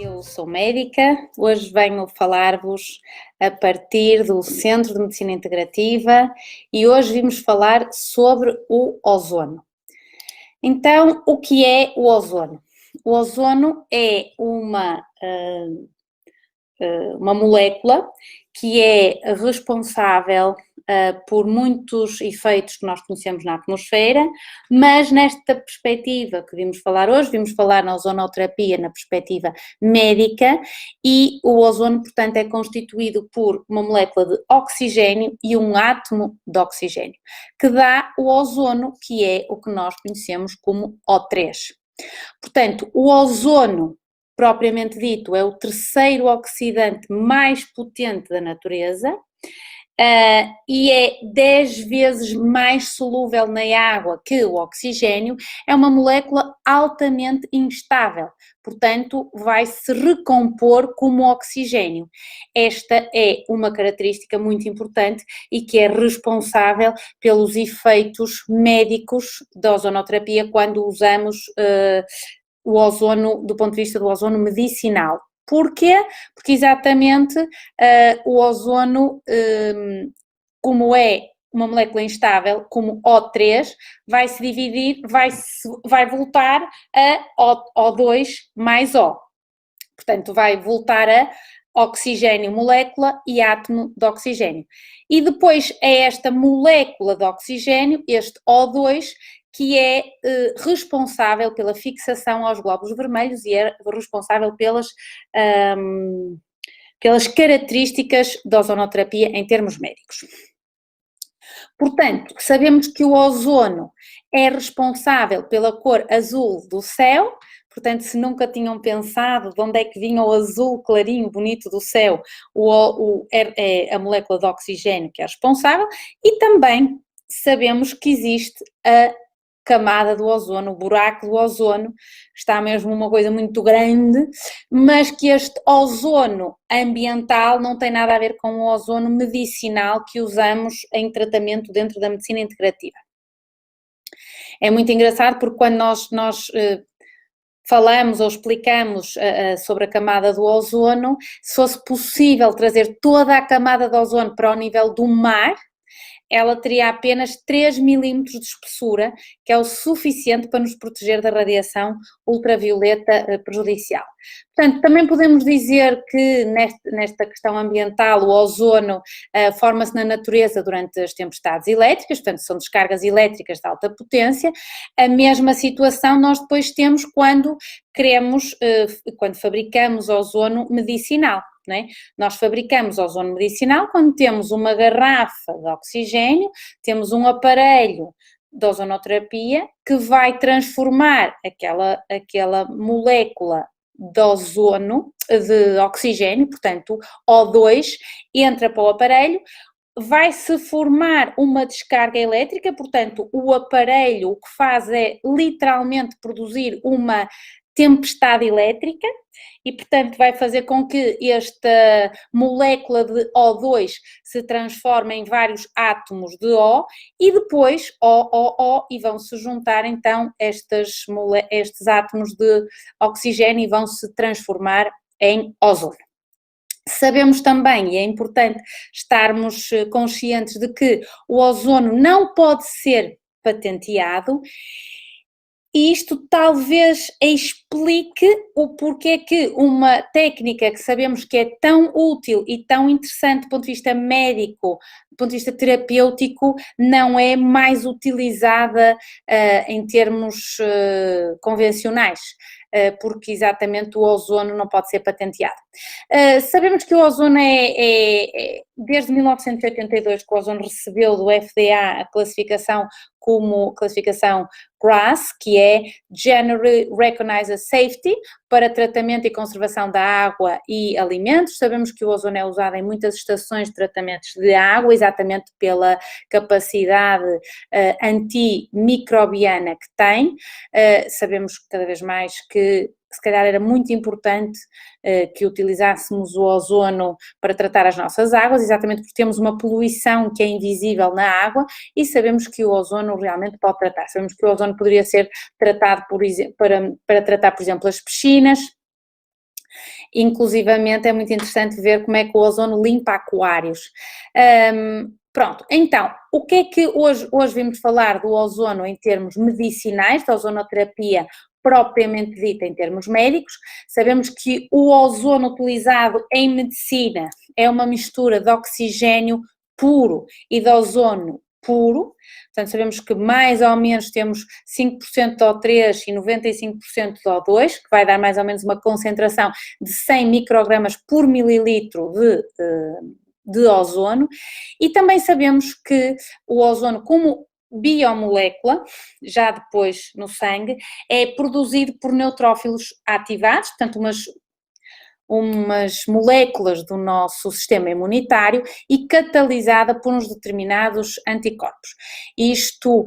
Eu sou médica, hoje venho falar-vos a partir do Centro de Medicina Integrativa e hoje vimos falar sobre o ozono. Então, o que é o ozono? O ozono é uma molécula que é responsável por muitos efeitos que nós conhecemos na atmosfera, mas nesta perspectiva que vimos falar hoje, vimos falar na ozonoterapia na perspectiva médica, e o ozono, portanto, é constituído por uma molécula de oxigênio e um átomo de oxigênio, que dá o ozono, que é o que nós conhecemos como O3. Portanto, o ozono, propriamente dito, é o terceiro oxidante mais potente da natureza, e é 10 vezes mais solúvel na água que o oxigênio. É uma molécula altamente instável, portanto vai se recompor como oxigênio. Esta é uma característica muito importante e que é responsável pelos efeitos médicos da ozonoterapia quando usamos o ozono, do ponto de vista do ozono medicinal. Porquê? Porque exatamente o ozono, como é uma molécula instável, como O3, vai se dividir, vai voltar a O2 mais O. Portanto, vai voltar a oxigênio molécula e átomo de oxigênio. E depois é esta molécula de oxigênio, este O2, que é responsável pela fixação aos glóbulos vermelhos e é responsável pelas características da ozonoterapia em termos médicos. Portanto, sabemos que o ozono é responsável pela cor azul do céu. Portanto, se nunca tinham pensado de onde é que vinha o azul clarinho, bonito do céu, é a molécula de oxigênio que é responsável, e também sabemos que existe a camada do ozono, o buraco do ozono, está mesmo uma coisa muito grande, mas que este ozono ambiental não tem nada a ver com o ozono medicinal que usamos em tratamento dentro da medicina integrativa. É muito engraçado porque quando nós falamos ou explicamos sobre a camada do ozono, se fosse possível trazer toda a camada do ozono para o nível do mar, ela teria apenas 3 milímetros de espessura, que é o suficiente para nos proteger da radiação ultravioleta prejudicial. Portanto, também podemos dizer que nesta questão ambiental, o ozono forma-se na natureza durante as tempestades elétricas, portanto são descargas elétricas de alta potência. A mesma situação nós depois temos quando quando fabricamos ozono medicinal. Não é? Nós fabricamos ozono medicinal quando temos uma garrafa de oxigênio, temos um aparelho de ozonoterapia que vai transformar aquela molécula de ozono, de oxigênio, portanto O2, entra para o aparelho, vai-se formar uma descarga elétrica, portanto o aparelho o que faz é literalmente produzir uma tempestade elétrica e, portanto, vai fazer com que esta molécula de O2 se transforme em vários átomos de O e depois O, e vão se juntar então estes átomos de oxigênio e vão se transformar em ozono. Sabemos também, e é importante estarmos conscientes de que o ozono não pode ser patenteado. E isto talvez explique o porquê que uma técnica que sabemos que é tão útil e tão interessante do ponto de vista médico, do ponto de vista terapêutico, não é mais utilizada em termos convencionais, porque exatamente o ozono não pode ser patenteado. Sabemos que o ozono desde 1982 que o ozono recebeu do FDA a classificação como classificação GRAS, que é Generally Recognized as Safety, para tratamento e conservação da água e alimentos. Sabemos que o ozono é usado em muitas estações de tratamentos de água, exatamente pela capacidade antimicrobiana que tem. Sabemos cada vez mais que se calhar era muito importante que utilizássemos o ozono para tratar as nossas águas, exatamente porque temos uma poluição que é invisível na água e sabemos que o ozono realmente pode tratar. Sabemos que o ozono poderia ser tratado, para tratar, por exemplo, as piscinas. Inclusivamente é muito interessante ver como é que o ozono limpa aquários. Pronto, então, o que é que hoje vimos falar do ozono em termos medicinais, da ozonoterapia propriamente dita em termos médicos. Sabemos que o ozono utilizado em medicina é uma mistura de oxigênio puro e de ozono puro, portanto sabemos que mais ou menos temos 5% de O3 e 95% de O2, que vai dar mais ou menos uma concentração de 100 microgramas por mililitro de ozono, e também sabemos que o ozono, como biomolécula, já depois no sangue, é produzido por neutrófilos ativados, portanto umas moléculas do nosso sistema imunitário e catalisada por uns determinados anticorpos. Isto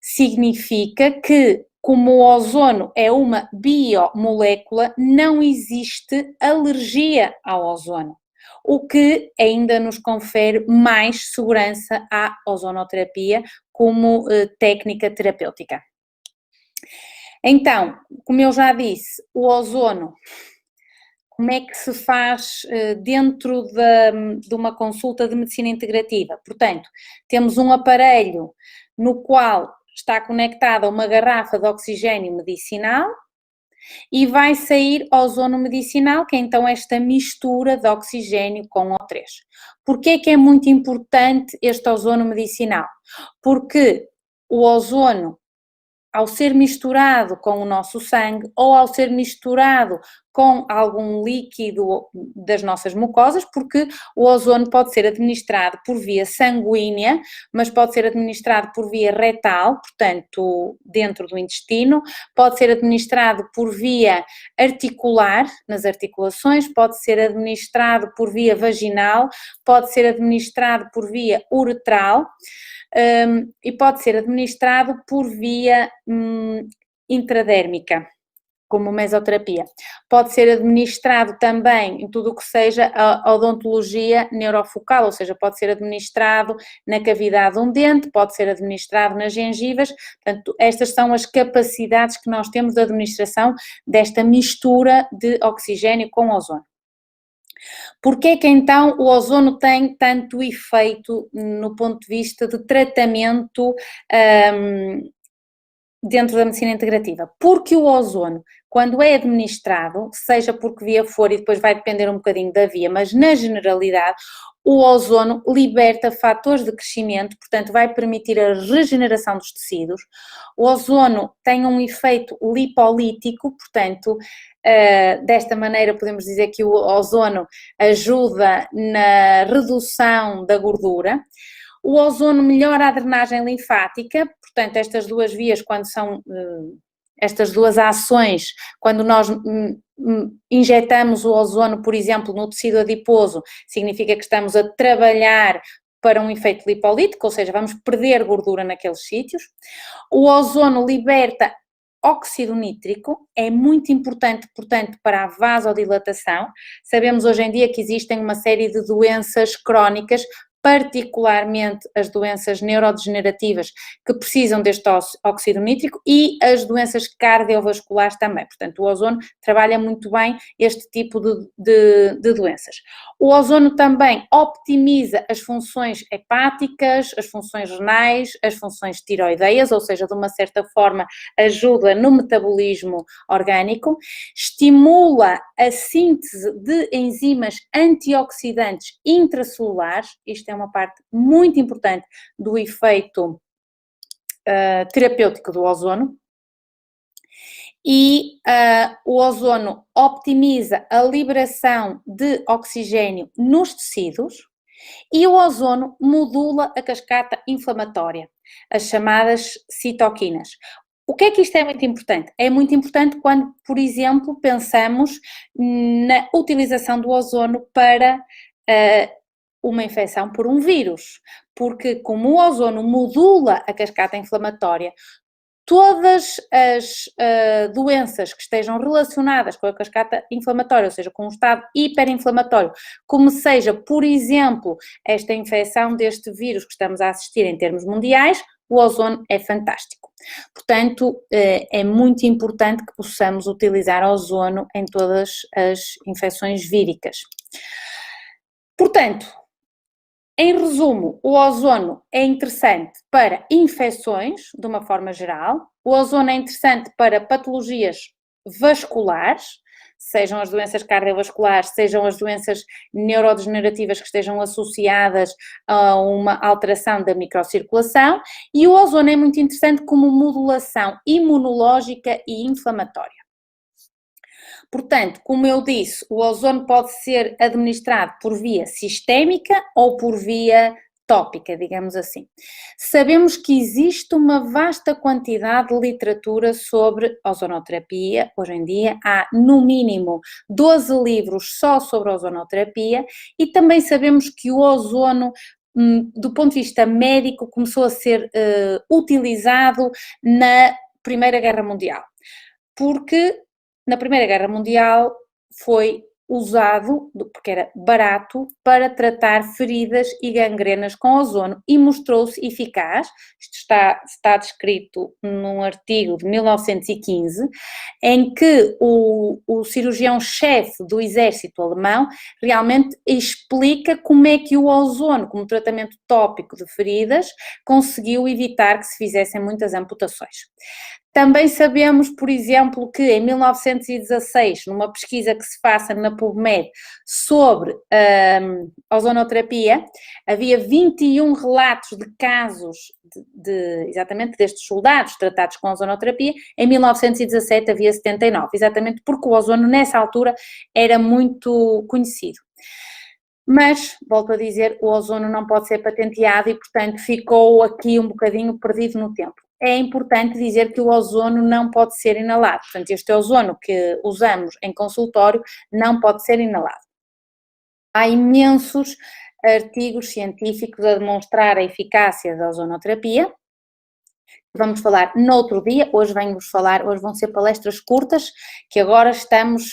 significa que, como o ozono é uma biomolécula, não existe alergia ao ozono, o que ainda nos confere mais segurança à ozonoterapia como técnica terapêutica. Então, como eu já disse, o ozono, como é que se faz dentro de uma consulta de medicina integrativa? Portanto, temos um aparelho no qual está conectada uma garrafa de oxigênio medicinal e vai sair ozono medicinal, que é então esta mistura de oxigênio com O3. Porquê que é muito importante este ozono medicinal? Porque o ozono, ao ser misturado com o nosso sangue ou ao ser misturado com algum líquido das nossas mucosas, porque o ozono pode ser administrado por via sanguínea, mas pode ser administrado por via retal, portanto, dentro do intestino, pode ser administrado por via articular, nas articulações, pode ser administrado por via vaginal, pode ser administrado por via uretral, e pode ser administrado por via intradérmica, como mesoterapia. Pode ser administrado também em tudo o que seja a odontologia neurofocal, ou seja, pode ser administrado na cavidade de um dente, pode ser administrado nas gengivas. Portanto, estas são as capacidades que nós temos de administração desta mistura de oxigênio com ozono. Porquê que então o ozono tem tanto efeito no ponto de vista de tratamento dentro da medicina integrativa? Porque o ozono, quando é administrado, seja por que via for, e depois vai depender um bocadinho da via, mas na generalidade, o ozono liberta fatores de crescimento, portanto vai permitir a regeneração dos tecidos. O ozono tem um efeito lipolítico, portanto, desta maneira podemos dizer que o ozono ajuda na redução da gordura. O ozono melhora a drenagem linfática, portanto estas duas vias, quando são estas duas ações, quando nós injetamos o ozono, por exemplo, no tecido adiposo, significa que estamos a trabalhar para um efeito lipolítico, ou seja, vamos perder gordura naqueles sítios. O ozono liberta óxido nítrico, é muito importante, portanto, para a vasodilatação. Sabemos hoje em dia que existem uma série de doenças crónicas, particularmente as doenças neurodegenerativas que precisam deste óxido nítrico e as doenças cardiovasculares também. Portanto, o ozono trabalha muito bem este tipo de doenças. O ozono também optimiza as funções hepáticas, as funções renais, as funções tiroideias, ou seja, de uma certa forma ajuda no metabolismo orgânico, estimula a síntese de enzimas antioxidantes intracelulares, isto é uma parte muito importante do efeito terapêutico do ozono, e o ozono optimiza a liberação de oxigênio nos tecidos e o ozono modula a cascata inflamatória, as chamadas citoquinas. O que é que isto é muito importante? É muito importante quando, por exemplo, pensamos na utilização do ozono para uma infecção por um vírus, porque como o ozono modula a cascata inflamatória, todas as doenças que estejam relacionadas com a cascata inflamatória, ou seja, com um estado hiperinflamatório, como seja, por exemplo, esta infecção deste vírus que estamos a assistir em termos mundiais, o ozono é fantástico. Portanto, é muito importante que possamos utilizar ozono em todas as infecções víricas. Portanto, em resumo, o ozono é interessante para infecções, de uma forma geral. O ozono é interessante para patologias vasculares, sejam as doenças cardiovasculares, sejam as doenças neurodegenerativas que estejam associadas a uma alteração da microcirculação. E o ozono é muito interessante como modulação imunológica e inflamatória. Portanto, como eu disse, o ozono pode ser administrado por via sistémica ou por via tópica, digamos assim. Sabemos que existe uma vasta quantidade de literatura sobre ozonoterapia. Hoje em dia há, no mínimo, 12 livros só sobre ozonoterapia e também sabemos que o ozono, do ponto de vista médico, começou a ser utilizado na Primeira Guerra Mundial. Porque na Primeira Guerra Mundial foi usado, porque era barato, para tratar feridas e gangrenas com ozono e mostrou-se eficaz. Isto está descrito num artigo de 1915, em que o cirurgião-chefe do exército alemão realmente explica como é que o ozono, como tratamento tópico de feridas, conseguiu evitar que se fizessem muitas amputações. Também sabemos, por exemplo, que em 1916, numa pesquisa que se faça na PubMed sobre ozonoterapia, havia 21 relatos de casos exatamente destes soldados tratados com ozonoterapia. Em 1917 havia 79, exatamente porque o ozono nessa altura era muito conhecido. Mas, volto a dizer, o ozono não pode ser patenteado e, portanto, ficou aqui um bocadinho perdido no tempo. É importante dizer que o ozono não pode ser inalado. Portanto, este ozono que usamos em consultório não pode ser inalado. Há imensos artigos científicos a demonstrar a eficácia da ozonoterapia. Vamos falar noutro dia, hoje vão ser palestras curtas, que agora estamos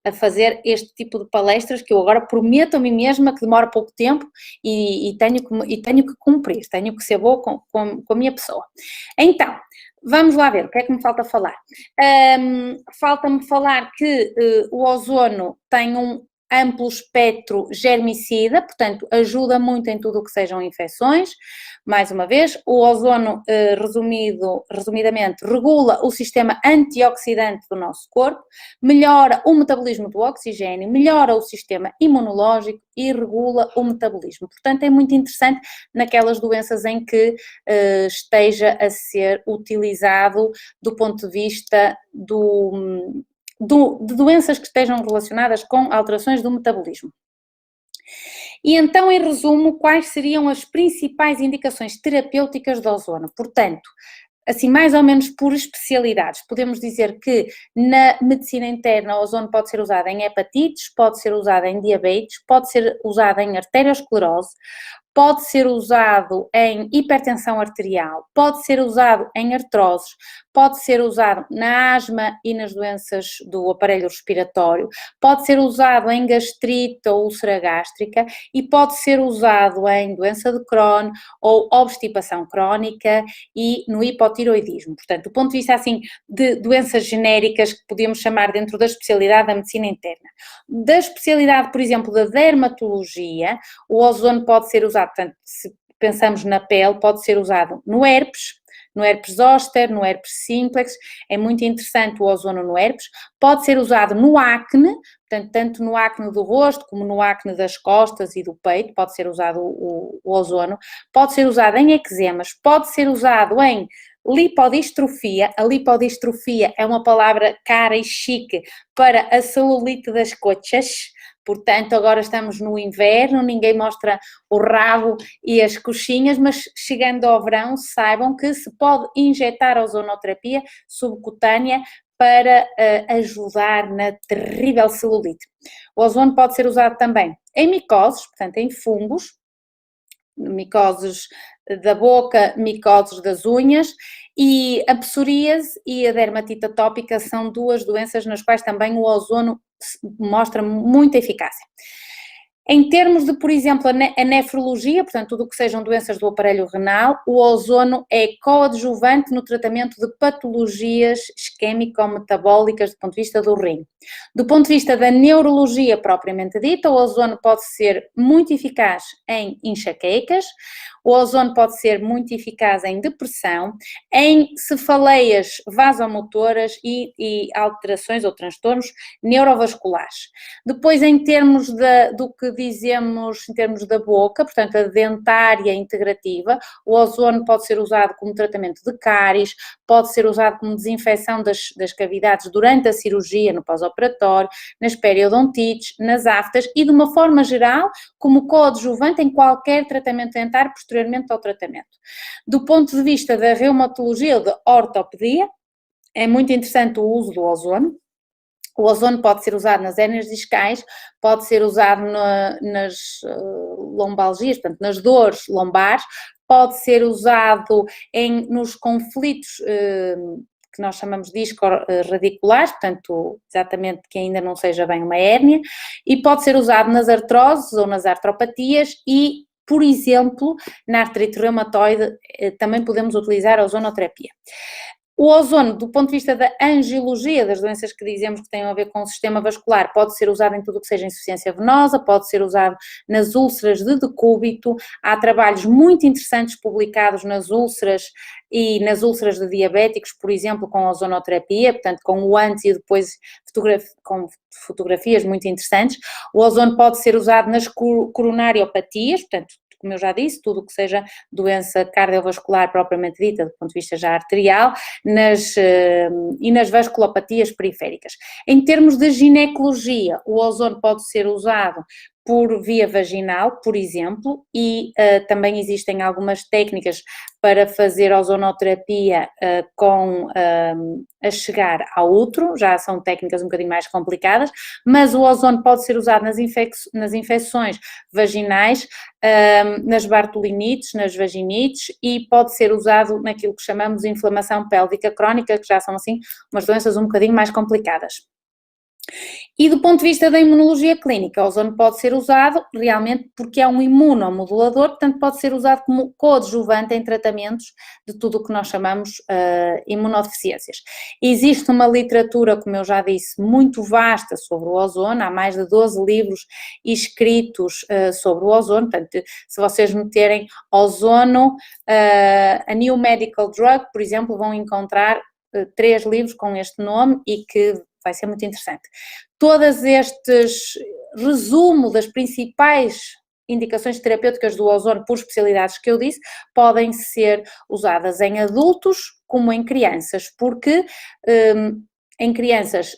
a fazer este tipo de palestras que eu agora prometo a mim mesma que demora pouco tempo e tenho que cumprir, tenho que ser boa com a minha pessoa. Então, vamos lá ver, o que é que me falta falar? Falta-me falar que o ozono tem um amplo espectro germicida, portanto, ajuda muito em tudo o que sejam infecções. Mais uma vez, o ozono, resumidamente, regula o sistema antioxidante do nosso corpo, melhora o metabolismo do oxigênio, melhora o sistema imunológico e regula o metabolismo. Portanto, é muito interessante naquelas doenças em que esteja a ser utilizado do ponto de vista de doenças que estejam relacionadas com alterações do metabolismo. E então, em resumo, quais seriam as principais indicações terapêuticas do ozono? Portanto, assim, mais ou menos por especialidades, podemos dizer que na medicina interna o ozono pode ser usado em hepatites, pode ser usado em diabetes, pode ser usado em arteriosclerose, pode ser usado em hipertensão arterial, pode ser usado em artroses, pode ser usado na asma e nas doenças do aparelho respiratório, pode ser usado em gastrite ou úlcera gástrica e pode ser usado em doença de Crohn ou obstipação crónica e no hipotiroidismo. Portanto, do ponto de vista assim de doenças genéricas que podemos chamar dentro da especialidade da medicina interna. Da especialidade, por exemplo, da dermatologia, o ozono pode ser usado, portanto, se pensamos na pele, pode ser usado no herpes zoster, no herpes simplex, é muito interessante o ozono no herpes, pode ser usado no acne, portanto, tanto no acne do rosto como no acne das costas e do peito, pode ser usado o ozono, pode ser usado em eczemas, pode ser usado em lipodistrofia. A lipodistrofia é uma palavra cara e chique para a celulite das coxas. Portanto, agora estamos no inverno, ninguém mostra o rabo e as coxinhas, mas chegando ao verão, saibam que se pode injetar ozonoterapia subcutânea para ajudar na terrível celulite. O ozono pode ser usado também em micoses, portanto, em fungos, micoses da boca, micoses das unhas, e a psoríase e a dermatite atópica são duas doenças nas quais também o ozono mostra muita eficácia. Em termos de, por exemplo, a nefrologia, portanto, tudo o que sejam doenças do aparelho renal, o ozono é coadjuvante no tratamento de patologias isquémico-metabólicas do ponto de vista do rim. Do ponto de vista da neurologia propriamente dita, o ozono pode ser muito eficaz em enxaquecas, o ozono pode ser muito eficaz em depressão, em cefaleias vasomotoras e alterações ou transtornos neurovasculares. Depois, em termos do que dizemos, em termos da boca, portanto, a dentária integrativa, o ozono pode ser usado como tratamento de cáries, pode ser usado como desinfecção das cavidades durante a cirurgia, no pós-operatório, nas periodontites, nas aftas e, de uma forma geral, como coadjuvante em qualquer tratamento dentário posteriormente ao tratamento. Do ponto de vista da reumatologia ou da ortopedia, é muito interessante o uso do ozono. O ozono pode ser usado nas hérnias discais, pode ser usado nas lombalgias, portanto, nas dores lombares, pode ser usado nos conflitos que nós chamamos de disco-radiculares, portanto, exatamente que ainda não seja bem uma hérnia, e pode ser usado nas artroses ou nas artropatias e, por exemplo, na artrite reumatoide, também podemos utilizar a ozonoterapia. O ozono, do ponto de vista da angiologia, das doenças que dizemos que têm a ver com o sistema vascular, pode ser usado em tudo o que seja insuficiência venosa, pode ser usado nas úlceras de decúbito. Há trabalhos muito interessantes publicados nas úlceras e nas úlceras de diabéticos, por exemplo, com a ozonoterapia, portanto, com o antes e depois com fotografias muito interessantes. O ozono pode ser usado nas coronariopatias, portanto, como eu já disse, tudo o que seja doença cardiovascular propriamente dita, do ponto de vista já arterial, e nas vasculopatias periféricas. Em termos de ginecologia, o ozono pode ser usado por via vaginal, por exemplo, e também existem algumas técnicas para fazer ozonoterapia a chegar ao útero, já são técnicas um bocadinho mais complicadas, mas o ozono pode ser usado nas infecções vaginais, nas bartolinites, nas vaginites, e pode ser usado naquilo que chamamos de inflamação pélvica crónica, que já são assim umas doenças um bocadinho mais complicadas. E do ponto de vista da imunologia clínica, o ozono pode ser usado realmente porque é um imunomodulador, portanto pode ser usado como coadjuvante em tratamentos de tudo o que nós chamamos imunodeficiências. Existe uma literatura, como eu já disse, muito vasta sobre o ozono, há mais de 12 livros escritos sobre o ozono, portanto se vocês meterem ozono, a New Medical Drug, por exemplo, vão encontrar 3 livros com este nome e que vai ser muito interessante. Todos estes resumo das principais indicações terapêuticas do ozono por especialidades que eu disse, podem ser usadas em adultos como em crianças, porque em crianças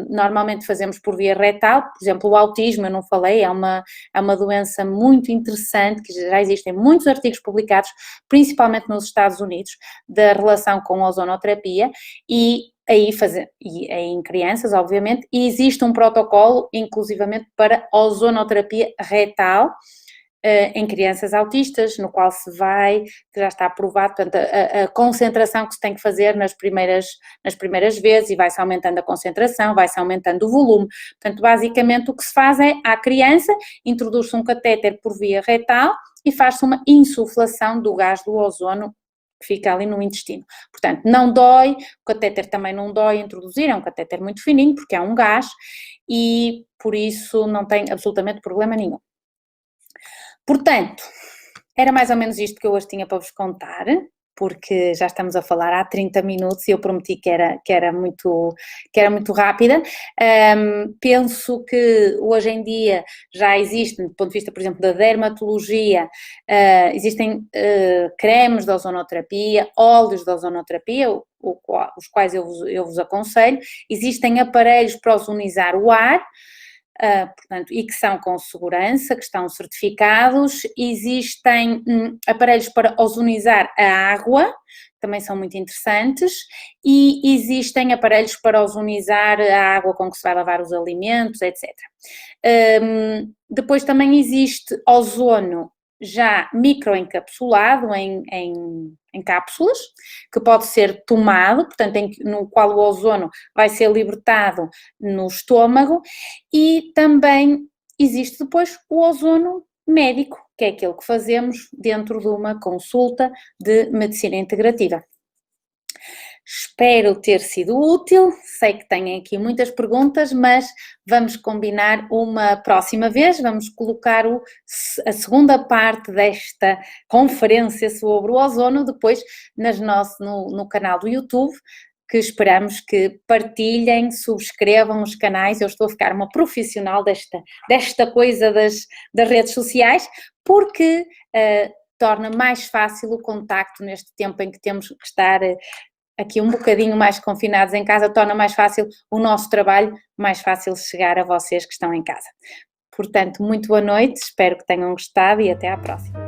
normalmente fazemos por via retal, por exemplo, o autismo, eu não falei, é uma doença muito interessante, que já existem muitos artigos publicados, principalmente nos Estados Unidos, da relação com a ozonoterapia, e em crianças, obviamente, e existe um protocolo, inclusivamente, para ozonoterapia retal em crianças autistas, no qual que já está aprovado, portanto, a concentração que se tem que fazer nas primeiras vezes, e vai-se aumentando a concentração, vai-se aumentando o volume. Portanto, basicamente o que se faz é, à criança, introduz-se um catéter por via retal e faz-se uma insuflação do gás do ozono que fica ali no intestino. Portanto, não dói, o catéter também não dói introduzir, é um catéter muito fininho, porque é um gás, e por isso não tem absolutamente problema nenhum. Portanto, era mais ou menos isto que eu hoje tinha para vos contar, porque já estamos a falar há 30 minutos e eu prometi que era muito rápida. Penso que hoje em dia já existem, do ponto de vista, por exemplo, da dermatologia, existem cremes de ozonoterapia, óleos de ozonoterapia, os quais eu vos aconselho. Existem aparelhos para ozonizar o ar, portanto, e que são com segurança, que estão certificados. Existem aparelhos para ozonizar a água, também são muito interessantes, e existem aparelhos para ozonizar a água com que se vai lavar os alimentos, etc. Depois também existe ozono já microencapsulado em cápsulas, que pode ser tomado, portanto, no qual o ozono vai ser libertado no estômago, e também existe depois o ozono médico, que é aquele que fazemos dentro de uma consulta de medicina integrativa. Espero ter sido útil, sei que têm aqui muitas perguntas, mas vamos combinar uma próxima vez, vamos colocar a segunda parte desta conferência sobre o ozono depois no canal do YouTube, que esperamos que partilhem, subscrevam os canais. Eu estou a ficar uma profissional desta coisa das redes sociais, porque torna mais fácil o contacto neste tempo em que temos que estar aqui um bocadinho mais confinados em casa, torna mais fácil o nosso trabalho, mais fácil chegar a vocês que estão em casa. Portanto, muito boa noite, espero que tenham gostado e até à próxima.